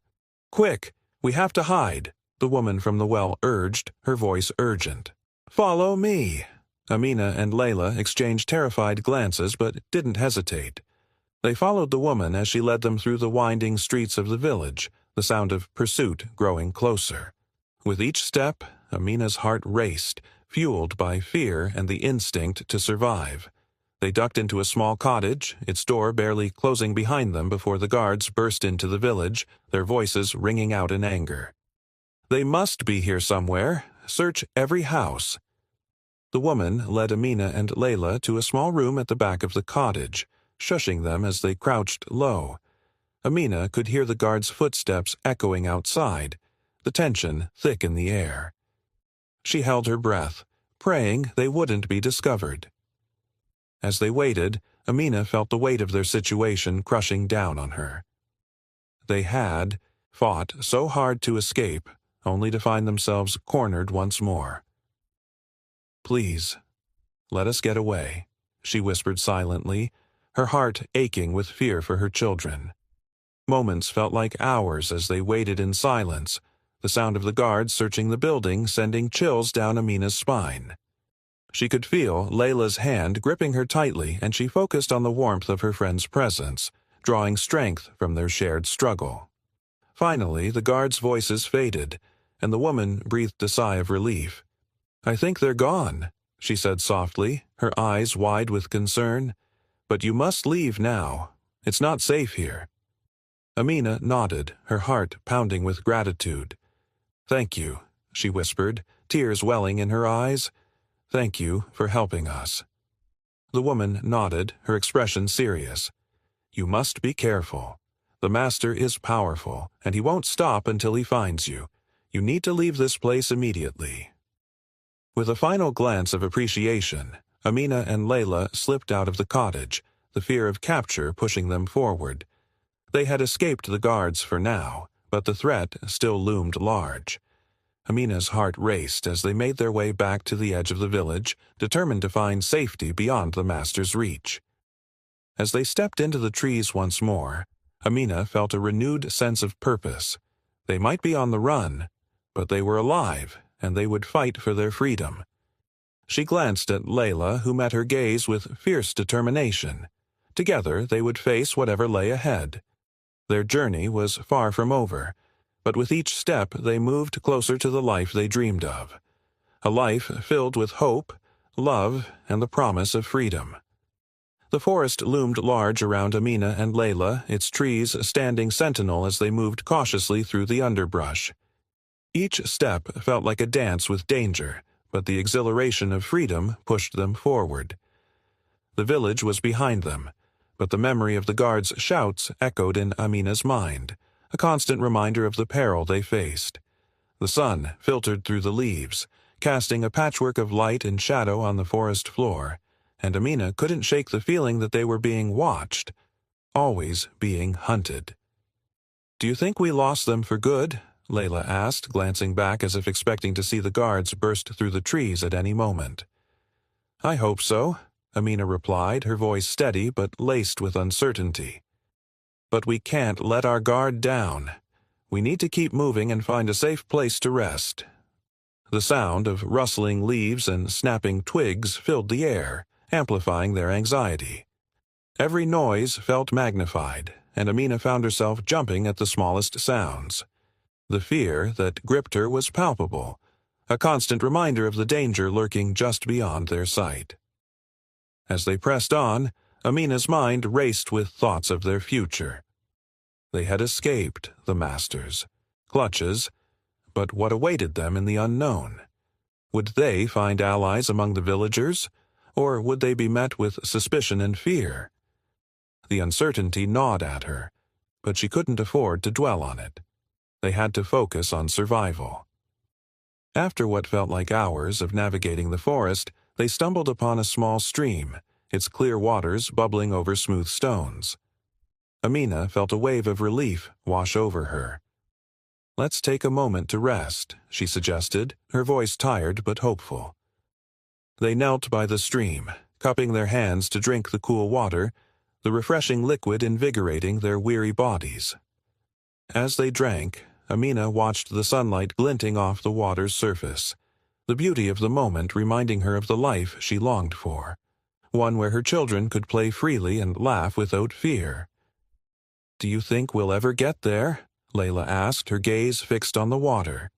"Quick, we have to hide," the woman from the well urged, her voice urgent. "Follow me." Amina and Layla exchanged terrified glances but didn't hesitate. They followed the woman as she led them through the winding streets of the village, the sound of pursuit growing closer. With each step, Amina's heart raced, fueled by fear and the instinct to survive. They ducked into a small cottage, its door barely closing behind them before the guards burst into the village, their voices ringing out in anger. "They must be here somewhere. Search every house." The woman led Amina and Layla to a small room at the back of the cottage, shushing them as they crouched low. Amina could hear the guards' footsteps echoing outside, the tension thick in the air. She held her breath, praying they wouldn't be discovered. As they waited, Amina felt the weight of their situation crushing down on her. They had fought so hard to escape, only to find themselves cornered once more. "Please, let us get away," she whispered silently, her heart aching with fear for her children. Moments felt like hours as they waited in silence, the sound of the guards searching the building sending chills down Amina's spine. She could feel Layla's hand gripping her tightly, and she focused on the warmth of her friend's presence, drawing strength from their shared struggle. Finally, the guards' voices faded, and the woman breathed a sigh of relief. "I think they're gone," she said softly, her eyes wide with concern. "But you must leave now. It's not safe here." Amina nodded, her heart pounding with gratitude. "Thank you," she whispered, tears welling in her eyes. "Thank you for helping us." The woman nodded, her expression serious. "You must be careful. The Master is powerful, and he won't stop until he finds you. You need to leave this place immediately." With a final glance of appreciation, Amina and Layla slipped out of the cottage, the fear of capture pushing them forward. They had escaped the guards for now, but the threat still loomed large. Amina's heart raced as they made their way back to the edge of the village, determined to find safety beyond the Master's reach. As they stepped into the trees once more, Amina felt a renewed sense of purpose. They might be on the run, but they were alive, and they would fight for their freedom. She glanced at Layla, who met her gaze with fierce determination. Together they would face whatever lay ahead. Their journey was far from over, but with each step they moved closer to the life they dreamed of. A life filled with hope, love, and the promise of freedom. The forest loomed large around Amina and Layla, its trees standing sentinel as they moved cautiously through the underbrush. Each step felt like a dance with danger, but the exhilaration of freedom pushed them forward. The village was behind them, but the memory of the guards' shouts echoed in Amina's mind, a constant reminder of the peril they faced. The sun filtered through the leaves, casting a patchwork of light and shadow on the forest floor, and Amina couldn't shake the feeling that they were being watched, always being hunted. "Do you think we lost them for good?" Layla asked, glancing back as if expecting to see the guards burst through the trees at any moment. "I hope so," Amina replied, her voice steady but laced with uncertainty. "But we can't let our guard down. We need to keep moving and find a safe place to rest." The sound of rustling leaves and snapping twigs filled the air, amplifying their anxiety. Every noise felt magnified, and Amina found herself jumping at the smallest sounds. The fear that gripped her was palpable, a constant reminder of the danger lurking just beyond their sight. As they pressed on, Amina's mind raced with thoughts of their future. They had escaped the Masters' clutches, but what awaited them in the unknown? Would they find allies among the villagers, or would they be met with suspicion and fear? The uncertainty gnawed at her, but she couldn't afford to dwell on it. They had to focus on survival. After what felt like hours of navigating the forest, they stumbled upon a small stream, its clear waters bubbling over smooth stones. Amina felt a wave of relief wash over her. "Let's take a moment to rest," she suggested, her voice tired but hopeful. They knelt by the stream, cupping their hands to drink the cool water, the refreshing liquid invigorating their weary bodies. As they drank, Amina watched the sunlight glinting off the water's surface. the beauty of the moment reminding her of the life she longed for, one where her children could play freely and laugh without fear. "Do you think we'll ever get there?" Layla asked, her gaze fixed on the water.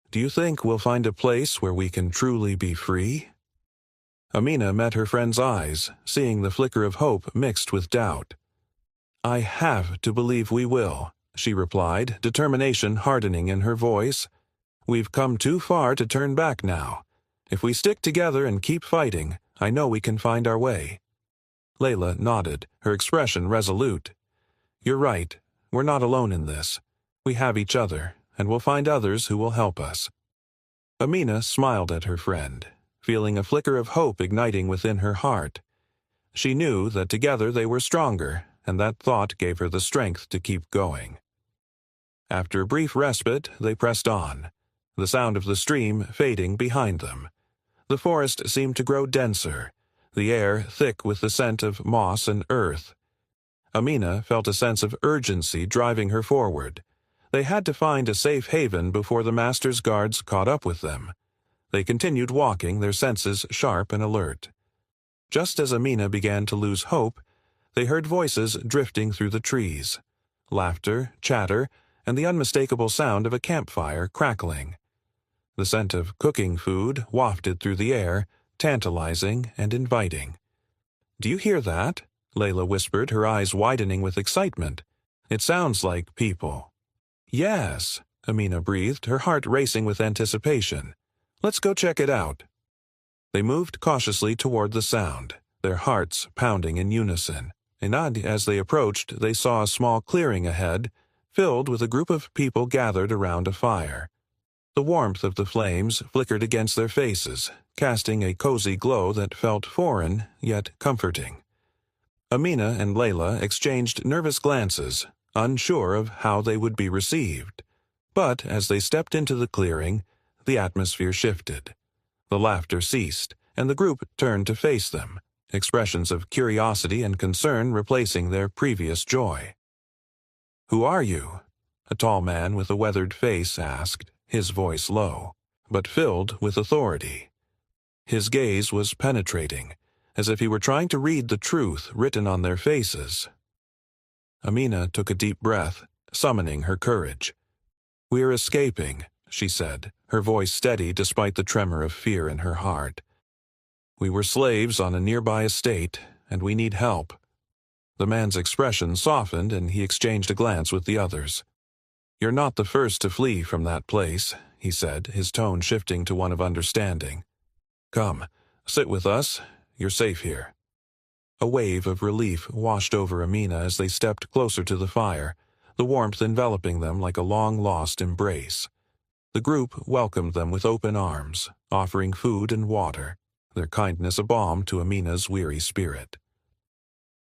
"Do you think we'll find a place where we can truly be free?" Amina met her friend's eyes, seeing the flicker of hope mixed with doubt. "I have to believe we will," she replied, determination hardening in her voice. "We've come too far to turn back now. If we stick together and keep fighting, I know we can find our way." Layla nodded, her expression resolute. "You're right. We're not alone in this. We have each other, and we'll find others who will help us." Amina smiled at her friend, feeling a flicker of hope igniting within her heart. She knew that together they were stronger, and that thought gave her the strength to keep going. After a brief respite, they pressed on, the sound of the stream fading behind them. The forest seemed to grow denser, the air thick with the scent of moss and earth. Amina felt a sense of urgency driving her forward. They had to find a safe haven before the master's guards caught up with them. They continued walking, their senses sharp and alert. Just as Amina began to lose hope, they heard voices drifting through the trees, laughter, chatter, and the unmistakable sound of a campfire crackling. The scent of cooking food wafted through the air, tantalizing and inviting. "Do you hear that?" Layla whispered, her eyes widening with excitement. "It sounds like people." "Yes," Amina breathed, her heart racing with anticipation. "Let's go check it out." They moved cautiously toward the sound, their hearts pounding in unison. And as they approached, they saw a small clearing ahead, filled with a group of people gathered around a fire. The warmth of the flames flickered against their faces, casting a cozy glow that felt foreign, yet comforting. Amina and Layla exchanged nervous glances, unsure of how they would be received. But as they stepped into the clearing, the atmosphere shifted. The laughter ceased, and the group turned to face them, expressions of curiosity and concern replacing their previous joy. "Who are you?" a tall man with a weathered face asked, his voice low, but filled with authority. His gaze was penetrating, as if he were trying to read the truth written on their faces. Amina took a deep breath, summoning her courage. "We're escaping," she said, her voice steady despite the tremor of fear in her heart. "We were slaves on a nearby estate, and we need help." The man's expression softened, and he exchanged a glance with the others. "You're not the first to flee from that place," he said, his tone shifting to one of understanding. "Come, sit with us. You're safe here." A wave of relief washed over Amina as they stepped closer to the fire, the warmth enveloping them like a long-lost embrace. The group welcomed them with open arms, offering food and water, their kindness a balm to Amina's weary spirit.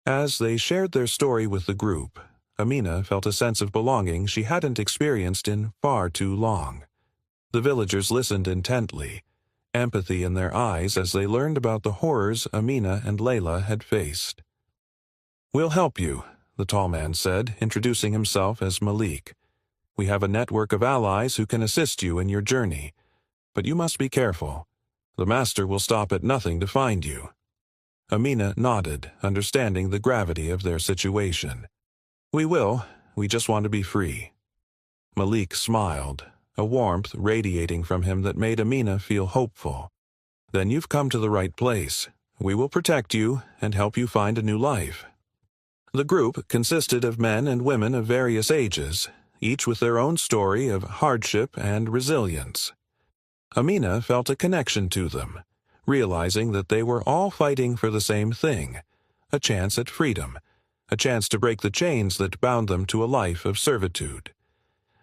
As they shared their story with the group, Amina felt a sense of belonging she hadn't experienced in far too long. The villagers listened intently, empathy in their eyes as they learned about the horrors Amina and Layla had faced. "We'll help you," the tall man said, introducing himself as Malik. "We have a network of allies who can assist you in your journey. But you must be careful. The master will stop at nothing to find you." Amina nodded, understanding the gravity of their situation. "We will. We just want to be free." Malik smiled, a warmth radiating from him that made Amina feel hopeful. "Then you've come to the right place. We will protect you and help you find a new life." The group consisted of men and women of various ages, each with their own story of hardship and resilience. Amina felt a connection to them, realizing that they were all fighting for the same thing, a chance at freedom, a chance to break the chains that bound them to a life of servitude.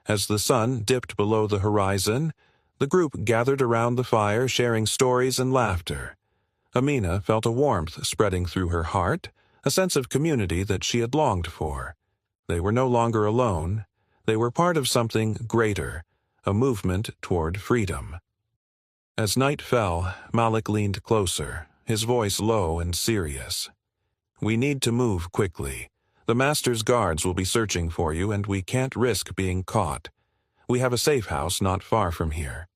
As the sun dipped below the horizon, the group gathered around the fire sharing stories and laughter. Amina felt a warmth spreading through her heart, a sense of community that she had longed for. They were no longer alone. They were part of something greater, a movement toward freedom. As night fell, Malik leaned closer, his voice low and serious. "We need to move quickly. The master's guards will be searching for you, and we can't risk being caught. We have a safe house not far from here."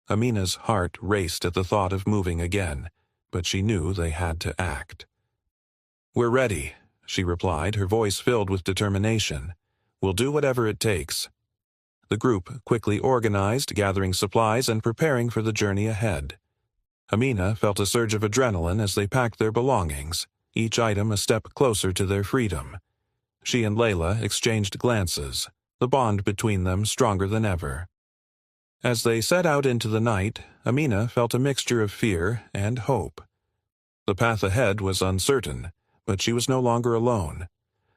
Amina's heart raced at the thought of moving again, but she knew they had to act. "We're ready," she replied, her voice filled with determination. "We'll do whatever it takes." The group quickly organized, gathering supplies and preparing for the journey ahead. Amina felt a surge of adrenaline as they packed their belongings, each item a step closer to their freedom. She and Layla exchanged glances, the bond between them stronger than ever. As they set out into the night, Amina felt a mixture of fear and hope. The path ahead was uncertain, but she was no longer alone.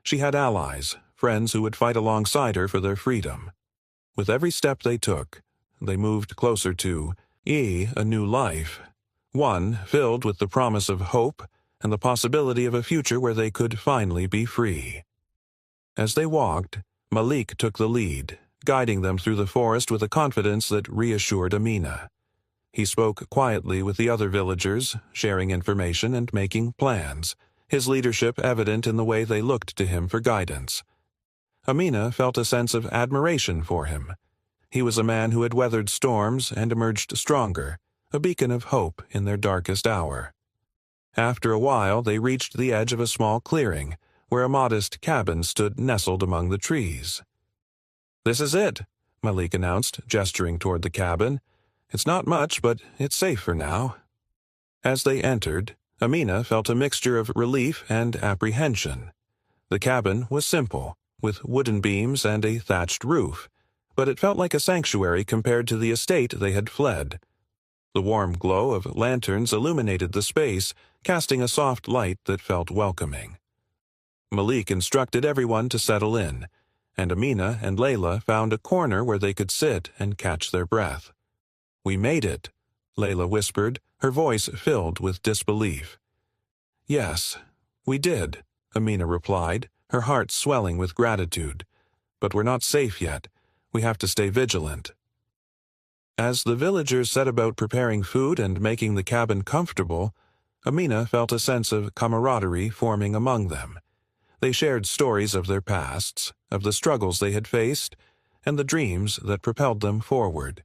She had allies, friends who would fight alongside her for their freedom. With every step they took, they moved closer to a new life, one filled with the promise of hope and the possibility of a future where they could finally be free. As they walked, Malik took the lead, guiding them through the forest with a confidence that reassured Amina. He spoke quietly with the other villagers, sharing information and making plans, his leadership evident in the way they looked to him for guidance. Amina felt a sense of admiration for him. He was a man who had weathered storms and emerged stronger, a beacon of hope in their darkest hour. After a while, they reached the edge of a small clearing, where a modest cabin stood nestled among the trees. "This is it," Malik announced, gesturing toward the cabin. "It's not much, but it's safe for now." As they entered, Amina felt a mixture of relief and apprehension. The cabin was simple, with wooden beams and a thatched roof, but it felt like a sanctuary compared to the estate they had fled. The warm glow of lanterns illuminated the space, casting a soft light that felt welcoming. Malik instructed everyone to settle in, and Amina and Layla found a corner where they could sit and catch their breath. "We made it," Layla whispered, her voice filled with disbelief. "Yes, we did," Amina replied, her heart swelling with gratitude. "But we're not safe yet. We have to stay vigilant." As the villagers set about preparing food and making the cabin comfortable, Amina felt a sense of camaraderie forming among them. They shared stories of their pasts, of the struggles they had faced, and the dreams that propelled them forward.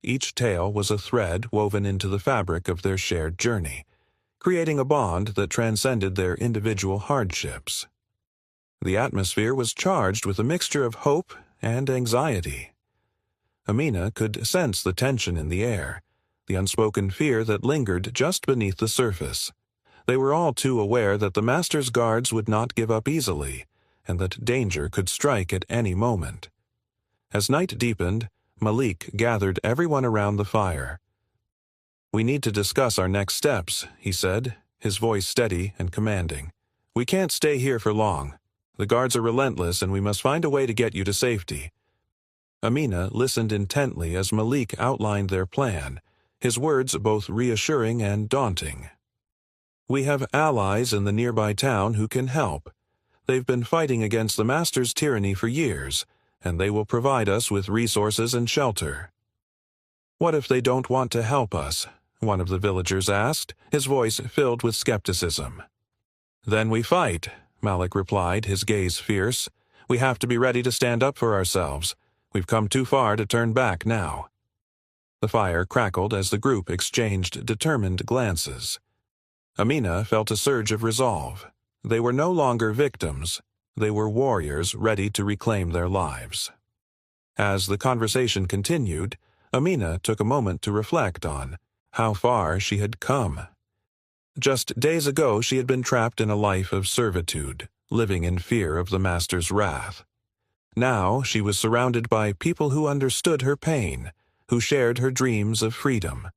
Each tale was a thread woven into the fabric of their shared journey, creating a bond that transcended their individual hardships. The atmosphere was charged with a mixture of hope and anxiety. Amina could sense the tension in the air, the unspoken fear that lingered just beneath the surface. They were all too aware that the Master's guards would not give up easily, and that danger could strike at any moment. As night deepened, Malik gathered everyone around the fire. "We need to discuss our next steps," he said, his voice steady and commanding. "We can't stay here for long. The guards are relentless, and we must find a way to get you to safety." Amina listened intently as Malik outlined their plan, his words both reassuring and daunting. "We have allies in the nearby town who can help. They've been fighting against the Master's tyranny for years, and they will provide us with resources and shelter." "What if they don't want to help us?" one of the villagers asked, his voice filled with skepticism. "Then we fight," Malik replied, his gaze fierce. "We have to be ready to stand up for ourselves. We've come too far to turn back now." The fire crackled as the group exchanged determined glances. Amina felt a surge of resolve. They were no longer victims. They were warriors ready to reclaim their lives. As the conversation continued, Amina took a moment to reflect on how far she had come. Just days ago she had been trapped in a life of servitude, living in fear of the Master's wrath. Now she was surrounded by people who understood her pain, who shared her dreams of freedom.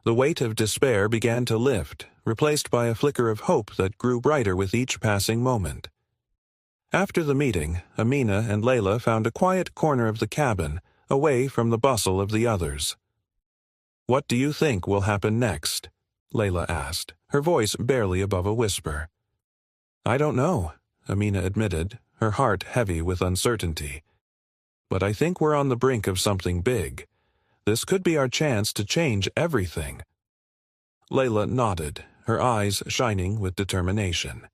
The weight of despair began to lift, replaced by a flicker of hope that grew brighter with each passing moment. After the meeting, Amina and Layla found a quiet corner of the cabin, away from the bustle of the others. "What do you think will happen next?" Layla asked, her voice barely above a whisper. "I don't know," Amina admitted, her heart heavy with uncertainty. "But I think we're on the brink of something big. This could be our chance to change everything." Layla nodded, her eyes shining with determination.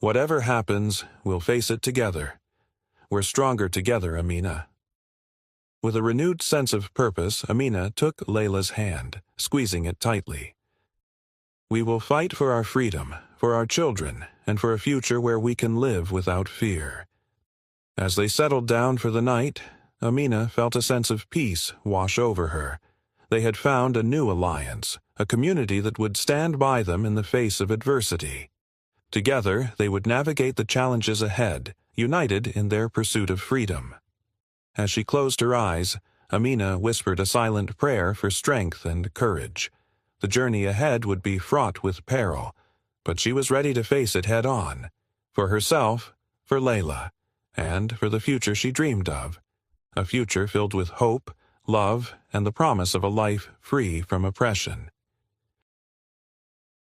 "Whatever happens, we'll face it together. We're stronger together, Amina." With a renewed sense of purpose, Amina took Layla's hand, squeezing it tightly. "We will fight for our freedom, for our children, and for a future where we can live without fear." As they settled down for the night, Amina felt a sense of peace wash over her. They had found a new alliance, a community that would stand by them in the face of adversity. Together, they would navigate the challenges ahead, united in their pursuit of freedom. As she closed her eyes, Amina whispered a silent prayer for strength and courage. The journey ahead would be fraught with peril, but she was ready to face it head-on, for herself, for Layla, and for the future she dreamed of, a future filled with hope, love, and the promise of a life free from oppression.